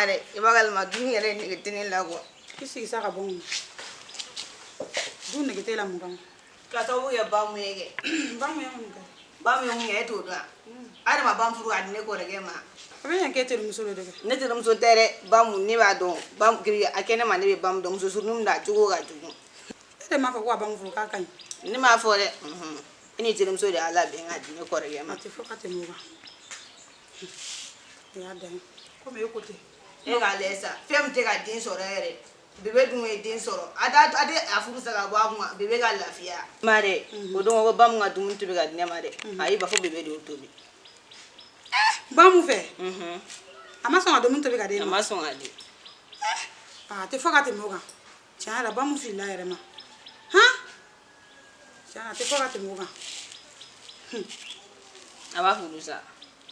mare ibagal ma dun yere ni getini lago kisi sa ka bon dun ne getela mu kan ka to ya ba mu yege ba mu yege to da ari ma ba mu furu adine ko rege ma abe yan ketere musolo de ne tere muso tere ba mu ni ba don ba mu kiri akene ma ne be ba mu don muso surnum da jugo ga jugo ete ma fa ko ba mu furu ka kan ni ma fo de ini tere muso de ala be ngadine ko rege ma ati fo ka te mu ba ya dan ko me yokote e ga lesa fem te ga din soro ere bebe dun e din soro ada afuru saga bo akuma bebe ga lafiya mare o don go bam nga dum tu be ga dine mare ayi ba fo bebe de otobi ba mu fe ama so ngado to be ga de ama so ngade te fo ka te mu ga cha la ba mu fi la ere ma ha cha te fo ka te mu ga aba furu sa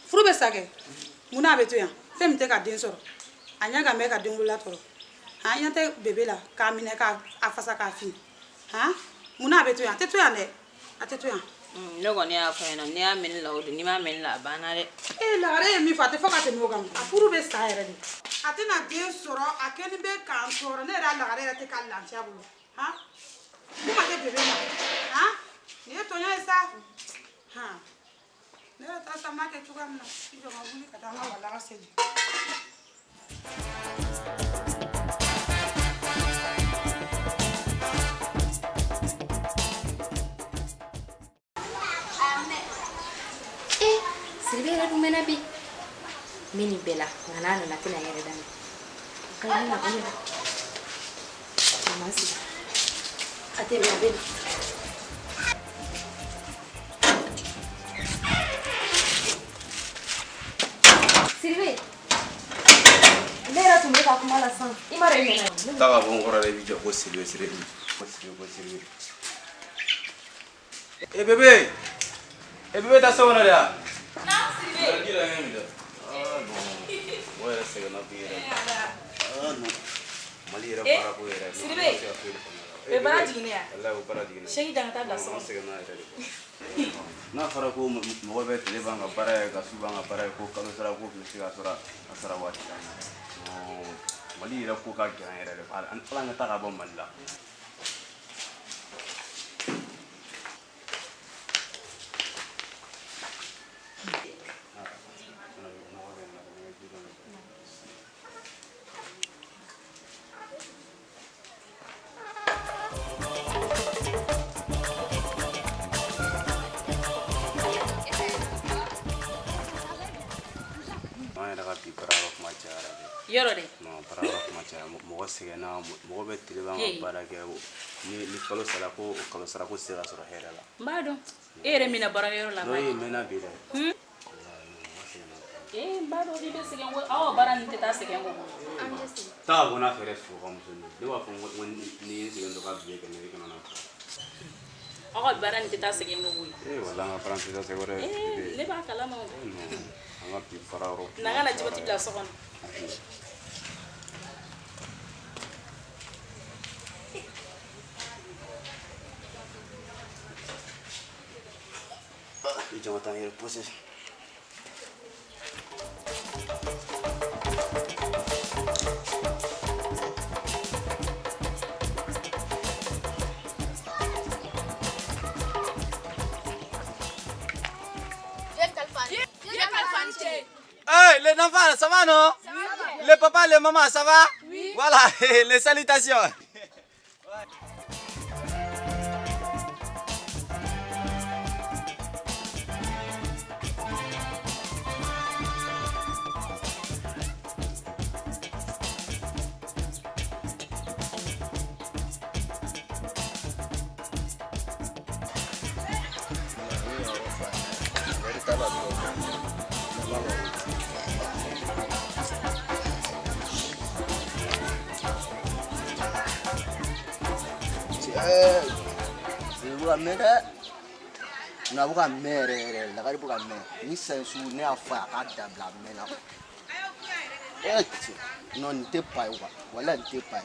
furu be sa ke muna be to ya fem te ka din soro anya ga me ka din wula to anya te bebe la ka mine ka afasa ka fi ha muna be to ya te to ya ne ate to ya no go ni afa na ni amen la o ni ma men la bana re la re mi fa te fo ka te mo ga afuru be sa ere ni ate na din soro akeni be ka soro ne ra la re te ka lantia bulu ha kuma te bebe la ha ni to nya sa ha ne ta sa ma ke tuga mna ijo ma buli ka ta ma wala ka seji Siribera dumena bi mini bela ngana na tena yere dani kai na bela masi ate na bela Siribe lera tumbe ka kuma la san imare mena taga bon gora le bijo ko siribe bebe ta sona ya na Siribe gila ngemi da wala se na bira no mali ra para ko era Siribe be bara digine ya Allah ko para digine shegi danga ta da so se na era na fara ko mo be tele banga para ka su banga para ko kalo sara ko fi siga sara wati no mali ra ko ka ga era an plan ta ga bon malla yoro de no para kuma cha mo se na mo be tele ba para ke ni kalo sara ko se ga soro hera la mbado ere mina bara yoro la no mai mena bira mbado di be segen wo aw bara ni teta segen wo ta bona fere fu ko mo ni wa fo ni segen do ka biye ke ni ke na aw bara ni teta segen wo wala na france da segore le ba kala ma anga pi para ro na ngana jiboti bla so kono Jonathan il repose. Hey, les enfants, ça va non? Oui. Les papas, les mamans, ça va? Oui. Voilà, les salutations. na buka mere la kari buka mere ni sensu ne afa ka dabla mena non nte pai wa wala nte pai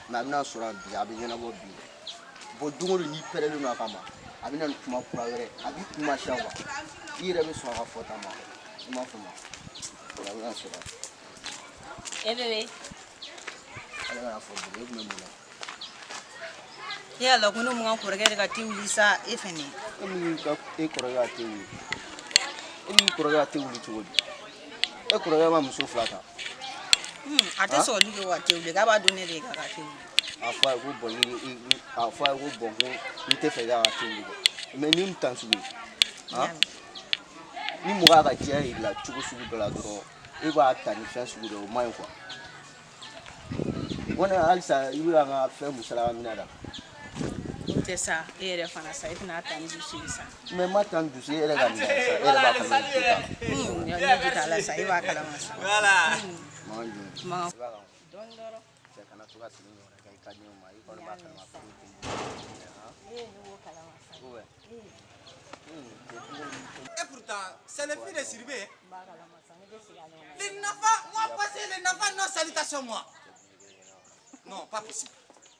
na bina sura bi abi nyana bo bi bo dungolo ni perelu na kama abi na kuma kura were abi kuma shawa ire be so ka fota ma kuma fuma la bina sura bébé. Ale kana fɔ bolo e kun bɛ mun na yala ko ne mun ka kɔrɔkɛ de ka ti wuli sa e fɛnɛ e min ka e kɔrɔkɛ a tɛ wuli e min kɔrɔkɛ a tɛ wuli cogo di e kɔrɔkɛ ma muso 2 ta a tɛ sɔrɔli kɛ wa te wuli k'a b'a dɔn ne de ka te wuli a fɔ a ye ko bɔn a fɔ a ye ko bɔn ko n tɛ fɛ k'a ka te wuli dɛ mais ni n tan sugu ye ni mɔgɔ y'a ka diya yir'i la cogo sugu dɔ la dɔrɔn e b'a ta ni fɛn sugu dɔ o man ɲi quoi wane halisa i bɛ ka n ka fɛn musalaka minɛ da tɛ sa e yɛrɛ fana sa e tɛna ta ni dusu ye sa mais ma tan dusu e yɛrɛ ka minɛ sa e yɛrɛ b'a kalama dusu ta ne bɛ taa la sa e b'a kalama sa man jumɛn ma dɔɔni dɔrɔn cɛ kana to ka sigi ɲɔgɔn kan i ka ɲɛ o ma i kɔni b'a kalama ko Et pourtant, c'est le fils de Siribé. Les Nafa, moi, passer les Nafa, non, salutation, moi. Non, pas possible.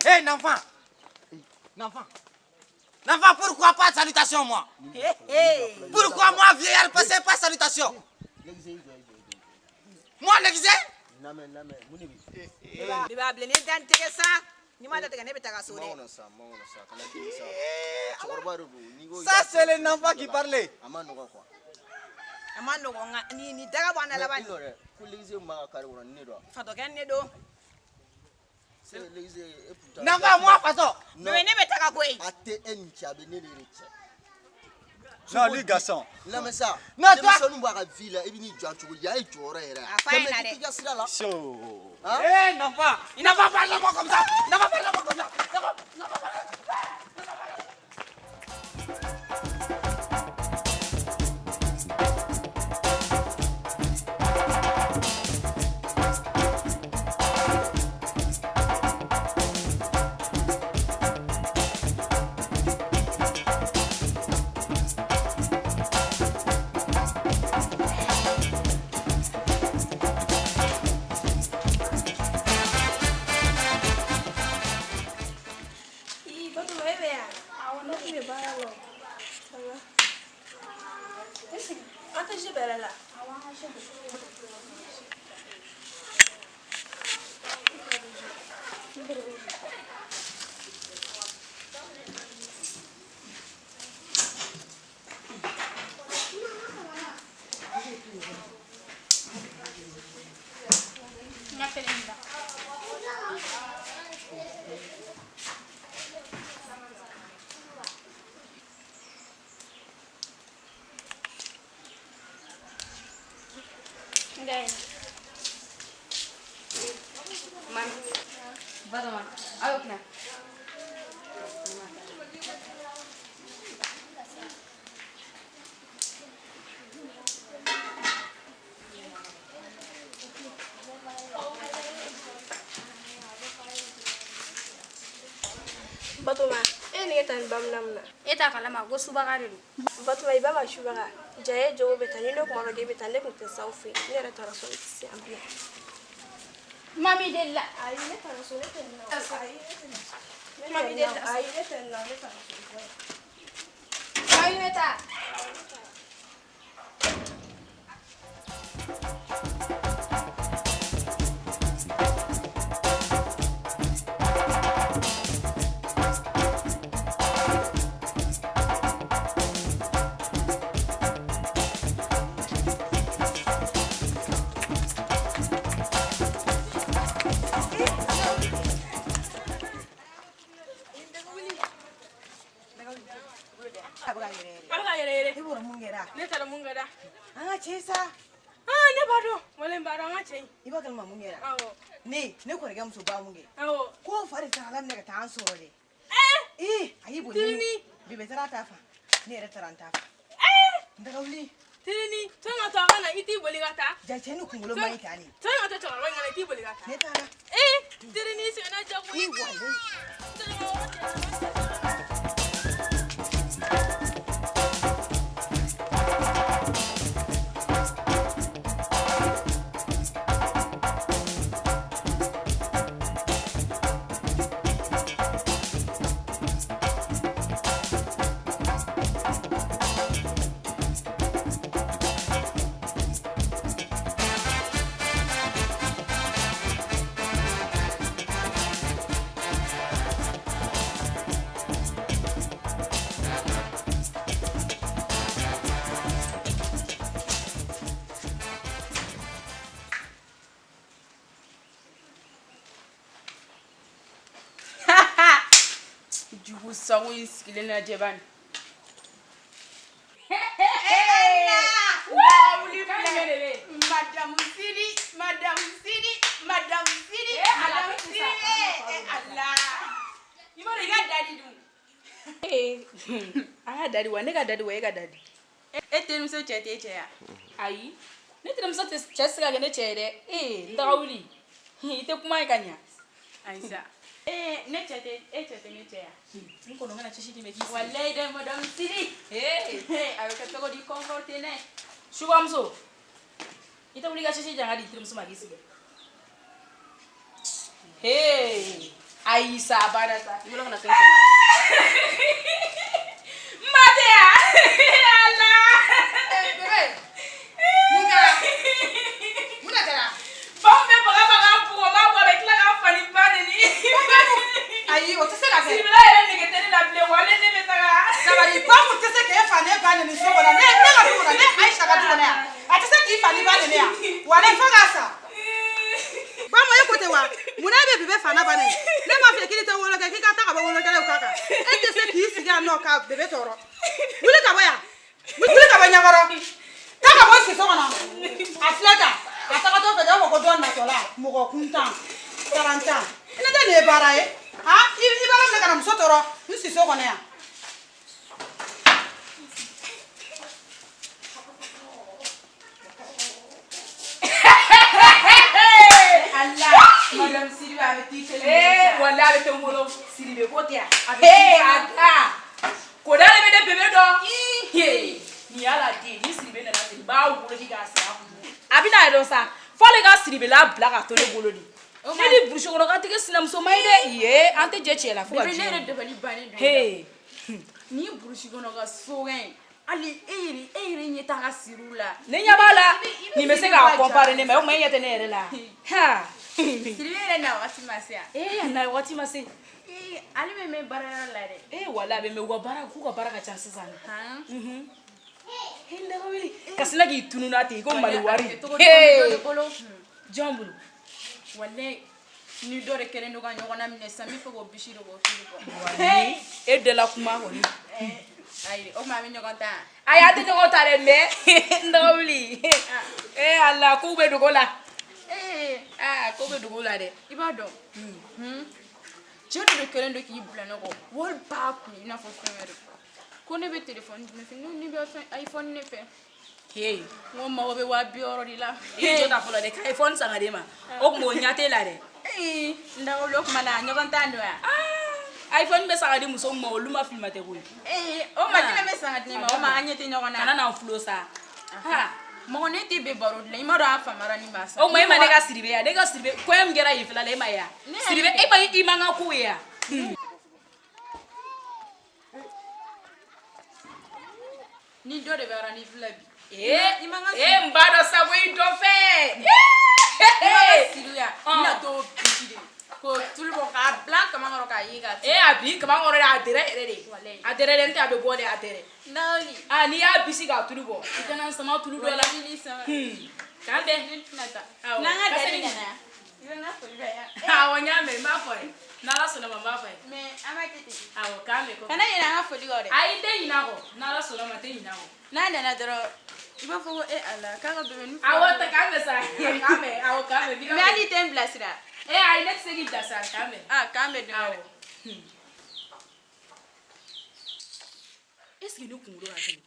Hé, Nafa. Nafa, pourquoi pas salutation, moi? Pourquoi moi, vieillard, passer pas salutation? Moi, l'exé? ne b'a bila ne dan tigɛ sa ni ma da tigɛ ne bɛ taga so dɛ Ça, c'est les Nafa qui parlaient. a ma nɔgɔn nka ni daga bɔ an na laban fatɔkɛ ne don Nafa, moi, façon. mais ne bɛ taga koyi a tɛ e ni cɛ a bɛ ne de cɛ Non, lui, garçon. lamɛn sa Non, toi. denmisɛnninw b'a ka vie la i bɛ n'i jɔ cogo di a ye jɔyɔrɔ yɛrɛ A fa ye na tɛmɛ dɛ. i ka sira la Hé, Nafa. Nafa, parle-moi comme ça. Nafa, parle-moi comme ça. Nafa, Batoma, ayo kena. Batoma, e ni tan bamnamna. E t'a kalama ko subaga de don. Batoma iba ma shubaga. Jaye jogo beta ni no kuma roge beta ne kun tɛ saw fe. Ne yɛrɛ tara so si an biya. Mami de la. Ayi ne tara so ne tɛ na. Mami de la. Ayi ne tɛ na ne tara so. Mami de ta. Ne tara mun gada. an ka cɛ sa Ah ne ba do. Wala ba do an ka cɛ. i b'a kalama mun kɛra Awɔ. ne kɔrɔkɛ muso ba mun kɛ Awɔ. ko fa de taara ala minɛ ka taa an sɔrɔ dɛ a y'i boli Tirini. bebe taara ta fa ne yɛrɛ taara n ta fa n taga wuli Tirini, tɔn ka to a ka na i t'i boli ka taa. ja cɛ ni kunkolo man ɲi tan ne Tɔn ka to cɛkɔrɔba in ka na i t'i boli ka taa. ne taara Tirini sɛgɛnna jago. i wale jugu sago in sigilen na jeban Madame Sidi Allah Imara ga daddy dum Ah daddy wa ne ga daddy wa ga daddy tenu so chete cheya ayi ne tira msa chesiga ga ne chere ndawuli ite kuma ikanya Aisha ne chete ne cheya nko nongana chishi di mekisi wallahi da Madame Sidi ayo ka to di comforte ne shugamso ita uli ga chishi janga di tira msa magisi Aisha barata mulo na sense Matea Allah bebe muka muna tara bombe baga pugo ma bo be kla ga fani bani ni ayi o tse ka fe sibila ele ni keteni la ble wale ne betaga sabari ba mu tse ke fa ne bani ni so wala ne ga tu ne Aisha ga tu ne a tse ki fa ni bani ne ya wala fa ga sa ba mo e kote wa muna bebe fa na bani ne ma fe kili te wolo ke ki ka ta ka bo wolo ke le ukaka e te se ki si ga no ka bebe toro wuli ka ba nyagoro ta ka bo si so na atleta ata ka to fe da ko don na tola mo ko kunta 40 ina de ne bara e ha i bara me kana so toro si so ko ne ya Allah Madame Sidi va me tirer wala be te ngolo siribe kotia ada ko dale be de bebe do ni ala di ni siribe na na ba wulo ki ga sa abina do sa fole ga siribe la blaga to le bolo di ne di brucho ko ga tike sinam so mai de ante je chela fu ga bebe ne de bali bani do ni brushi ko no ga so gen ali eiri nyeta ga sirula ne nyabala ni me se ga compare ne me o mai yete ne re la ha sirire na wati masia na wati masi ali me barara la de wala be me wa bara ku ga bara ga chances sana ha hinde ko wili kasina gi tununa te ko mali wari jambulu walle ni dore kere ndo ga nyogona mine sami fo go bishiro go fili ko de la kuma ko ni ai o ma mi nyogonta ay ate nyogota re me ndawli alla ku be dugola ko be dugola de ibado jodo de kere ndo ki bula no go wol ba ku ina fo fere ko ne be telephone ne fi ni be iPhone ne fe mo ma be wa bi oro di la jota folo de iPhone sanga de ma o mo nyate la de ndawlo ko mana nyogonta ndo ya iPhone be sanga di muso mo luma filmate ko o ma tele be sanga ni ma o ma anyete nyogona kana na flo sa ha mo ne ti be baro le imaro afa mara ni masa o mai ma ne ga siribe ya ne ga siribe ko em gera yifla le ma ya siribe e ba yi manga ku ya ni do de bara ni flabi mbado sabo ito fe siluya na to bishide ko tulbo ka blanc mangoro ka yiga abi kama ngoro adere nte abe bode adere nali ni ya bisi ga tulbo itana sama tuludo la ni sama kande nata na nga dari na yona ko ya awanya me ma foi na la sona mama foi me amatete awo kame ko kana ina nga fodi gore ai de ina ko na la sona mate ina ko na doro iba fogo ala kanga bebe nu awo ta kame sa kame awo kame bi me ali tem blasira ai net segi dasa kame kame de awo eski ni kunguro atele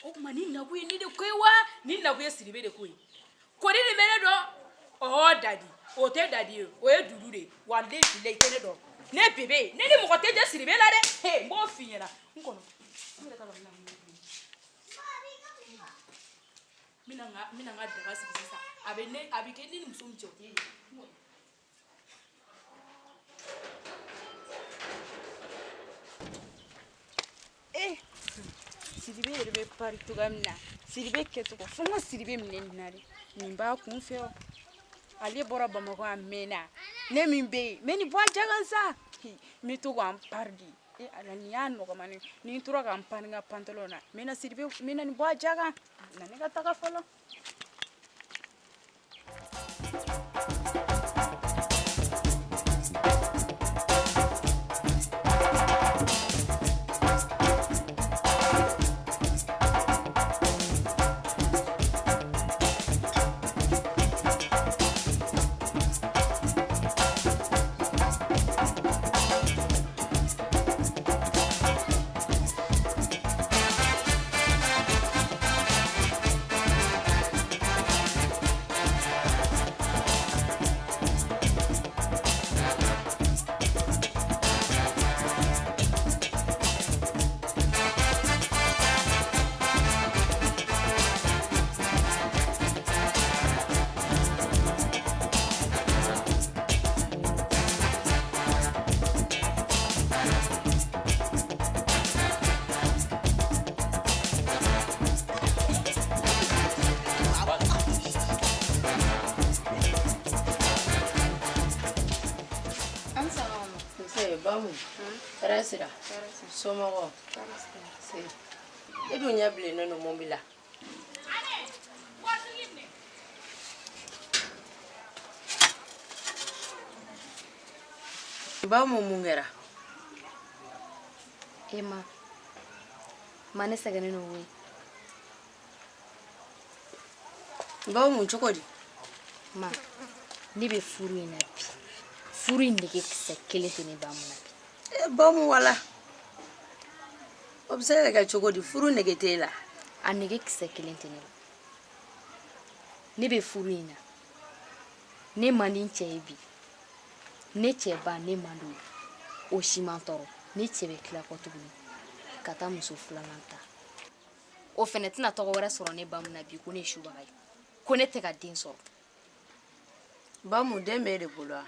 o kuma ni na ku ni de kwewa ni na ku esiribe de koi ko ni mele do o dadi o te dadi o e dudu de wa le bile itene do ne bebe ne ni mo ko te je siribe la de mo finyera nkono mina nga daga sisa abe ke ni muso mjo siribe yerbe pari tugamna siribe ketuko fonga siribe mnenare nimba kunfeo ali bora bamako amena ne mimbe meni bwa jagansa mi to am pardi ala ni ano kama ni tura ka mpanga pantalona mena siribe mena ni bwa jaga na nega taka folo C'est bon. Reste là. Somoro. C'est. Et d'où n'y a plus de mobile là. Ba mu mungera. Emma. Mane sagane no we. Ba mu chokodi. Ma. Ni be furu ina bi. Furu inde ke sekele tene ba mu na bi. Ba mu wala. Observe ka chokodi furu negetela. Anege sekele tene. Ni be furu ina. Ne mani chebi. Ne cheba ne mando. O shimantoro. Ni chebe kila ko tuguni. Kata muso fulananta. O fene tina togo wɛrɛ sɔrɔ ne ba mun na bi ko ne shubaga ye. Ko ne tɛ ka den sɔrɔ. Ba mu den bɛ de bolo a.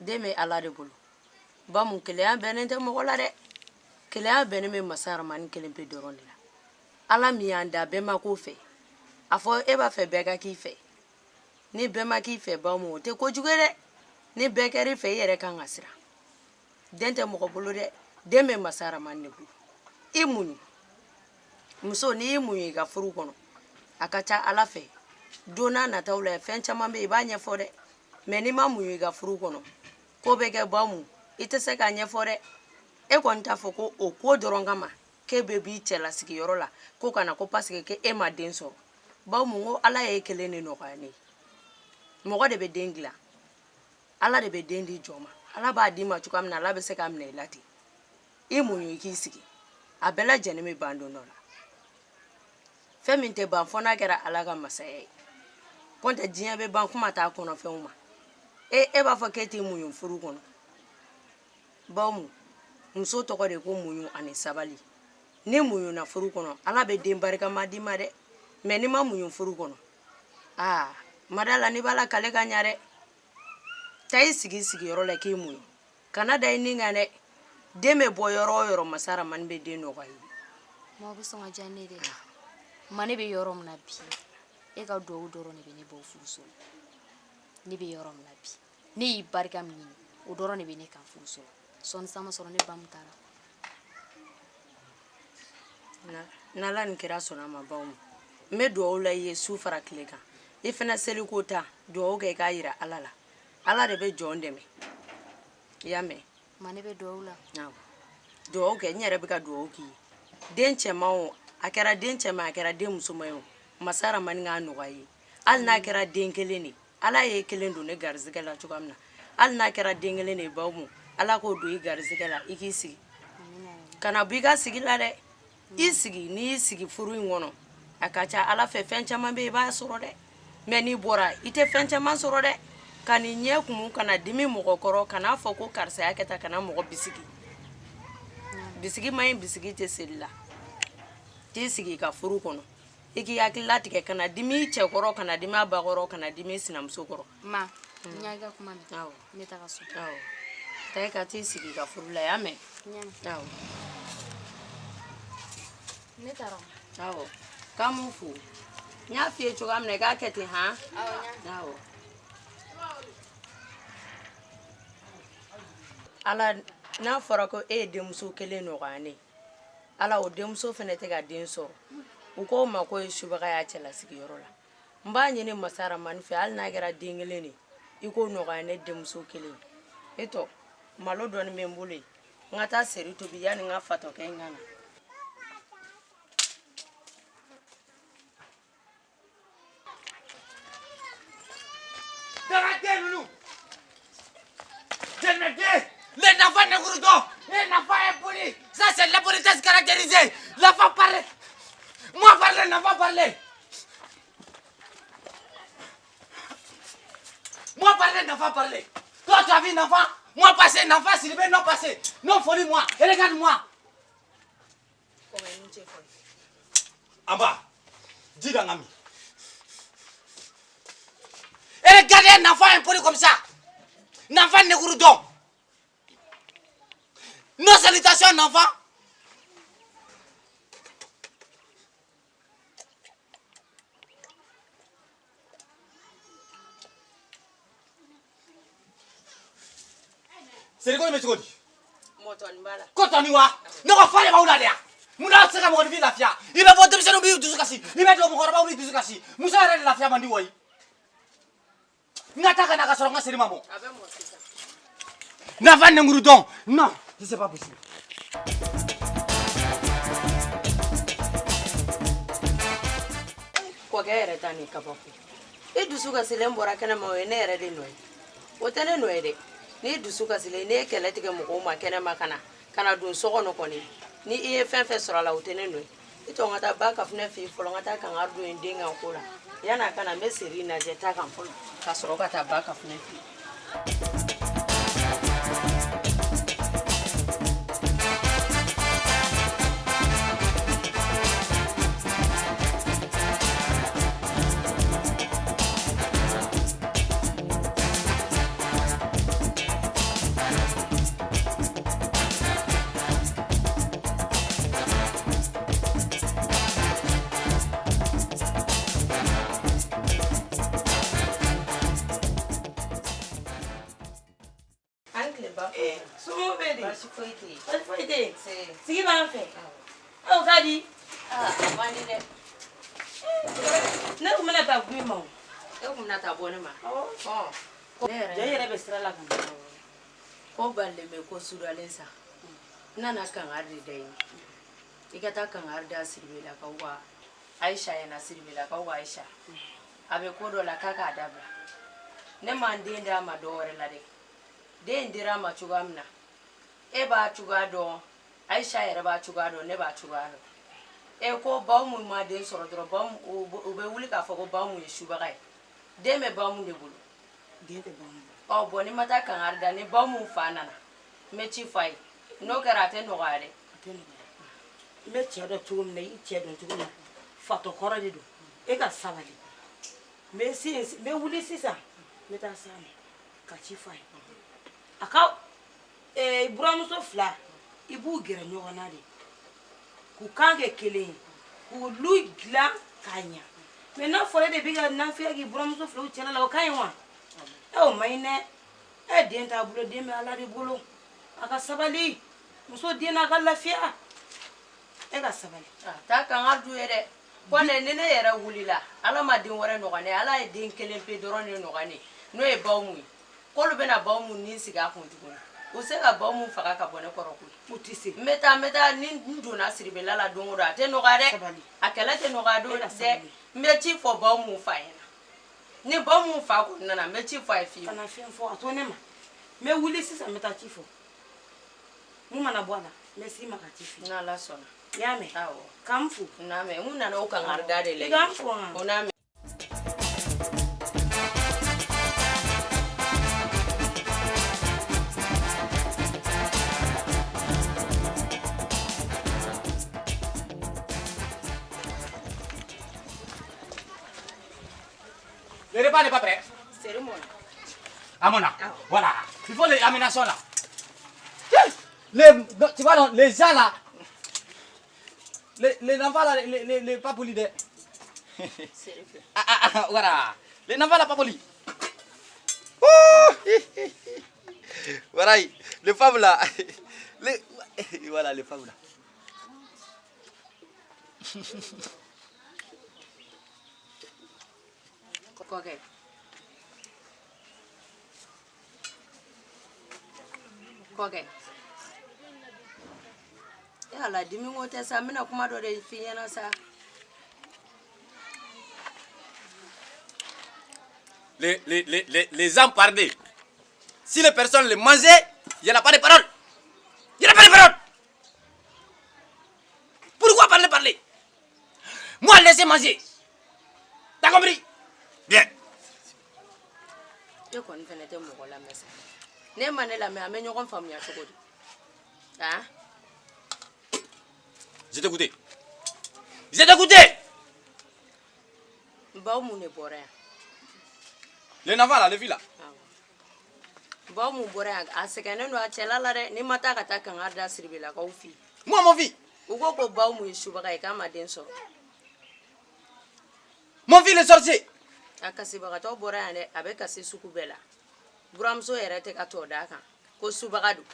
Den bɛ Ala de bolo. Ba mu keleya bɛnnen tɛ mɔgɔ la dɛ. Keleya bɛnnen bɛ Masa Aramani kelen pe dɔrɔn de la. Ala min y'an da bɛɛ ma k'o fɛ. A fɔ e b'a fɛ bɛɛ ka k'i fɛ. Ni bɛɛ ma k'i fɛ ba mu o tɛ kojugu ye dɛ. Ni bɛɛ kɛr'i fɛ i yɛrɛ kan ka siran. Den tɛ mɔgɔ bolo dɛ. Den bɛ Masa Aramani de bolo. I muɲu. Muso ni y'i muɲu i ka furu kɔnɔ a ka ca Ala fɛ don n'a nataw la fɛn caman bɛ i b'a ɲɛfɔ dɛ mais n'i ma muɲu i ka furu kɔnɔ ko bɛ kɛ ba mu i tɛ se k'a ɲɛfɔ dɛ e kɔni t'a fɔ ko o ko dɔrɔn kama k'e bɛ b'i cɛla sigiyɔrɔ la ko kana ko parce que k'e ma den sɔrɔ ba mu ko Ala ye kelen de nɔgɔya ne ye mɔgɔ de bɛ den dilan Ala de bɛ den di jɔn ma Ala b'a d'i ma cogoya min na Ala bɛ se k'a minɛ i la ten i muɲu i k'i sigi a bɛɛ lajɛlen bɛ ban don dɔ la fɛn min tɛ ban fɔ n'a kɛra Ala ka masaya ye kɔntɛ diɲɛ bɛ ban kuma t'a kɔnɔ fɛnw ma e b'a fɔ k'e t'i muɲu furu kɔnɔ baw mu muso tɔgɔ de ko muɲu ani sabali ni muɲu na furu kɔnɔ Ala bɛ den barikama d'i ma dɛ mais ni ma muɲu furu kɔnɔ madala ni b'a la kale ka ɲa dɛ ta i sigi sigiyɔrɔ la k'i muɲu kana da i nin kan dɛ den bɛ bɔ yɔrɔ o yɔrɔ Masa Aramani bɛ den nɔgɔya ye Ma bɛ sɔn ka diya ne dɛ ma ne bɛ yɔrɔ min na bi e ka duwawu dɔrɔn de bɛ ne bɔ furuso la ne bɛ yɔrɔ min na bi ne y'i barika min ɲini o dɔrɔn de bɛ ne kan furuso la sɔɔni sama sɔrɔ ne ba mun taara n'Ala ni kira sɔnna ma baw mu n bɛ duwawu la i ye su fara tile kan i fana seliko ta duwawu kɛ i k'a yira Ala la Ala de bɛ jɔn dɛmɛ i y'a mɛn ma ne bɛ duwawu la duwawu kɛ n yɛrɛ bɛ ka duwawu k'i ye den cɛman o a kɛra den cɛman a kɛra den musoman o Masa Aramani k'a nɔgɔya ye hali n'a kɛra den kelen de Ala ye kelen don ne garizigɛ la cogoya min na hali n'a kɛra den kelen de baw mu Ala k'o don i garizigɛ la i k'i sigi kana bɔ i ka sigi la dɛ i sigi n'i y'i sigi furu in kɔnɔ a ka ca Ala fɛ fɛn caman bɛ i b'a sɔrɔ dɛ mais n'i bɔra i tɛ fɛn caman sɔrɔ dɛ ka n'i ɲɛ kumu kana dimi mɔgɔ kɔrɔ kana fɔ ko karisa y'a kɛ tan kana mɔgɔ bisigi bisigi ma ɲi bisigi tɛ seli la t'i sigi i ka furu kɔnɔ i k'i hakili latigɛ kana dimi i cɛ kɔrɔ kana dimi a ba kɔrɔ kana dimi i sinamuso kɔrɔ ma n y'a ka kuma mɛn ne taga so taa i ka t'i sigi i ka furu la y'a mɛn ne taara k'an m'u fo n y'a f'i ye cogoya min na i k'a kɛ ten han Ala n'a fɔra ko e ye denmuso kelen nɔgɔya ne Ala o denmuso fana tɛ ka den sɔrɔ u k'o ma ko ye subaga y'a cɛla sigiyɔrɔ la n b'a ɲini Masa Aramani fɛ hali n'a kɛra den kelen de i k'o nɔgɔya ne denmuso kelen e tɔ malo dɔɔni bɛ n bolo yen n ka taa seri tobi yanni n ka fatɔkɛ in ka na Les enfants ne courent pas. Les enfants est poli. Ça c'est la politesse caractérisée. L'enfant parle. Moi parler, l'enfant parler. Moi parler, l'enfant parler. Toi tu as vu un enfant. Moi passer, un enfant s'il veut non passer. Non folie moi. Et regarde-moi. En bas. Dis dans l'ami. Et regardez un enfant impoli comme ça. Un enfant ne court pas. Nos salutations, enfants. C'est quoi, mais tu dis? Moton bala. Kotoni wa. Ne ko fale ba ulade ya. Muna saka mo vi lafia. Ibe bo dem seno bi dusu kasi. Ibe do mo korba bi dusu kasi. Musa re lafia mandi woyi. Ngata kana ka soronga seri mamo. Abe mo sika. Na va nguru don. Non, c'est pas possible. Ko ga yere tani ka bafu. E dusu ka silen bora kana ma we ne yere de noy. O tane noy de. Ni dusu ka silen ne kele tige mo ko ma kana ma kana dun so kono koni. Ni e fen fen sora la o tane noy. Ito ngata ba ka fune fi folo ngata kan ardu ndinga kola. Yana kana me seri na je ta kan folo. Ka soro ka ta ba ka fune fi. Sigi b'an fɛ aw ka di man di dɛ ne tun bɛna taa gun ma o e kun bɛna taa bɔ ne ma jɛ yɛrɛ bɛ sira la ka na ko balilen bɛ ko sudalen sa n nana kangari de da ye i ka taa kangari da Siribelakaw ka Aisha ɲɛna Siribelakaw ka Aisha a bɛ ko dɔ la k'a k'a dabila ne ma n den d'a ma dɔ wɛrɛ la dɛ den dira a ma cogoya min na e b'a cogoya dɔn Aisha yɛrɛ b'a cogoya dɔn ne b'a cogoya dɔn e ko baw mun ma den sɔrɔ dɔrɔn baw u bɛ wuli k'a fɔ ko baw mun ye subaga ye den bɛ baw mun de bolo den tɛ ban mo bɔn ni ma taa kangari da ni baw mun fa nana n bɛ ci f'a ye n'o kɛra a tɛ nɔgɔya dɛ a tɛ nɔgɔya n bɛ cɛ dɔn cogo min na i cɛ dɔn cogo min na fatɔ kɔrɔ de don e ka sabali n bɛ wuli sisan n bɛ taa s'a ma ka ci f'a ye a ka buramuso fila i b'u gɛrɛ ɲɔgɔn na de k'u kan kɛ kelen ye k'olu dilan k'a ɲa mɛ n'a fɔra e de bɛ ka nafiya k'i buramuso filaw cɛla la o ka ɲi wa o ma ɲi dɛ e den t'a bolo den bɛ ala de bolo a ka sabali muso den n'a ka lafiya e ka sabali taa kangari d'u ye dɛ kɔnɛ ni ne yɛrɛ wulila ala ma den wɛrɛ nɔgɔya ne ala ye den kelen pe dɔrɔn de nɔgɔya ne n'o ye baw mun ye k'olu bɛna baw mun ni sigi a kun tuguni u se ka baw mun faga ka bɔ ne kɔrɔ koyi u tɛ se n bɛ taa ni n donna Siribela la don o don a tɛ nɔgɔya dɛ a kɛlɛ tɛ nɔgɔya don dɛ n bɛ ci fɔ baw mun fa ɲɛna ni baw mun fa kɔni nana n bɛ ci fɔ a ye fiyewu kana fɛn fɔ a to ne ma n bɛ wuli sisan n bɛ taa ci fɔ mun mana bɔ a la n bɛ s'i ma ka ci fɔ n'ala sɔnna i y'a mɛn awɔ k'an fo n'a mɛn n nana o kangari da de la i k'an fo wa o n'a mɛn Le repas n'est pas prêt. Cérémonie. Amona. Voilà. Il faut les aménagements là. Tu vois, non, les gens là. Les enfants là, les pas polis. Voilà. Les enfants là, pas polis. Voilà. Les femmes là. Voilà, les femmes là. Kɔkɛ kɔkɛ e ala dimi ko tɛ sa n bɛna kuma dɔ de f'i ɲɛna sa les âmes parlent. Si les personnes les mangeaient, il n'y en a pas de parole. Il n'y en a pas de parole. Pourquoi parler? Moi, laissez manger. T'as compris? Bien. e kɔni fɛnɛ tɛ mɔgɔ lamɛn sa ne ma ne lamɛn an bɛ ɲɔgɔn faamuya cogo di Je t'écoutais. Je t'écoutais. baw mun de bɔra yan Les enfants là, les filles là. baw mun bɔra yan a sɛgɛnnen don a cɛla la dɛ ni ma taa ka taa kangari da Siribelakaw fɛ yen Moi, mon fils. u ko ko baw mun ye subaga ye k'a ma den sɔrɔ Mon fils est sorcier. a kasibagatɔ bɔra yan dɛ a bɛ kasi sugu bɛɛ la buramuso yɛrɛ tɛ ka tɔ d'a kan ko subaga don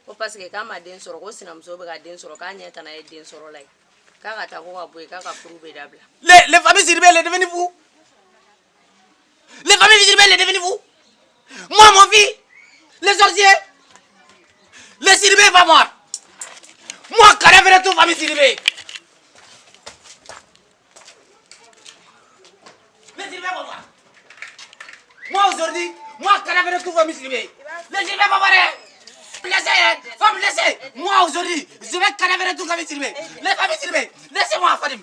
ko parce que k'a ma den sɔrɔ ko sinamuso bɛ ka den sɔrɔ k'a ɲɛ tana ye den sɔrɔ la ye k'a ka taa ko ka bɔ yen k'a ka furu bɛ dabila. Les familles Sidibé, les devenus fous. Les familles Sidibé, les devenus fous. Moi, mon fils, les sorciers, les Sidibé va mort. Moi, cadavre de toute famille Sidibé. Les Sidibé va mort. Moi, aujourd'hui, moi, cadavre de toute famille Sidibé. Les Sidibé va mort. Laissez, faut me laisser. Moi, aujourd'hui, je vais cadavre de toute famille Sidibé. Les familles Sidibé, laissez-moi, Fadim.